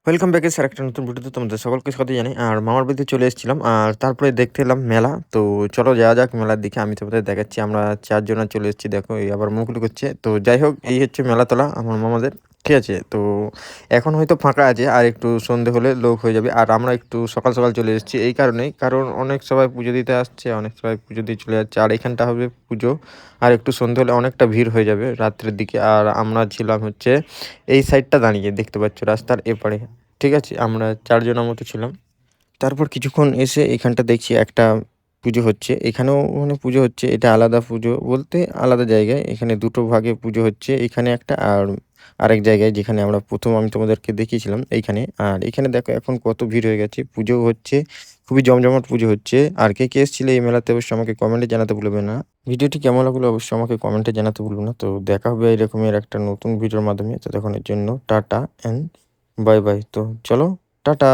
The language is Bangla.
ওয়েলকাম ব্যাক স্যার একটা নতুন ভিডিওতে তোমাদের সকলকে স্বাগত জানাই। আর মামার বাড়িতে চলে এসেছিলাম, আর তারপরে দেখতে এলাম মেলা। তো চলো যাওয়া যাক মেলার দিকে। আমি তোমাদের দেখাচ্ছি, আমরা 4 জনা চলে এসেছি। দেখো এই আবার মুখ লুকোচ্ছে। তো যাই হোক, এই হচ্ছে মেলাতলা আমার মামাদের। ঠিক আছে, তো এখন হয়তো ফাঁকা আছে, আর একটু সন্ধে হলে লোক হয়ে যাবে। আর আমরা একটু সকাল সকাল চলে এসেছি এই কারণেই, কারণ অনেক সবাই পুজো দিতে আসছে, অনেক সবাই পুজো দিয়ে চলে যাচ্ছে। আর এখানটা হবে পুজো, আর একটু সন্ধে হলে অনেকটা ভিড় হয়ে যাবে রাত্রের দিকে। আর আমরা ছিলাম হচ্ছে এই সাইডটা দাঁড়িয়ে, দেখতে পাচ্ছ রাস্তার এপারে। ঠিক আছে, আমরা 4 জনের মতো ছিলাম। তারপর কিছুক্ষণ এসে এখানটা দেখছি একটা পুজো হচ্ছে। এখানেও মানে পুজো হচ্ছে। এটা আলাদা পুজো বলতে আলাদা জায়গায়। এখানে দুটো ভাগে পুজো হচ্ছে। এখানে একটা আর আরেক জায়গায়, যেখানে আমরা প্রথম আমি তোমাদেরকে দেখিয়েছিলাম এইখানে। আর এখানে দেখো এখন কত ভিড় হয়ে গেছে, পুজো হচ্ছে। খুবই জমজমাট পুজো হচ্ছে। আর কে কে এসেছিলে এই মেলাতে অবশ্যই আমাকে কমেন্টে জানাতে ভুলবে না। ভিডিওটি কেমন লাগলো অবশ্যই আমাকে কমেন্টে জানাতে ভুলবে না। তো দেখা হবে এরকমের একটা নতুন ভিডিওর মাধ্যমে। ততক্ষণের জন্য টাটা অ্যান্ড বাই বাই। তো চলো, টাটা।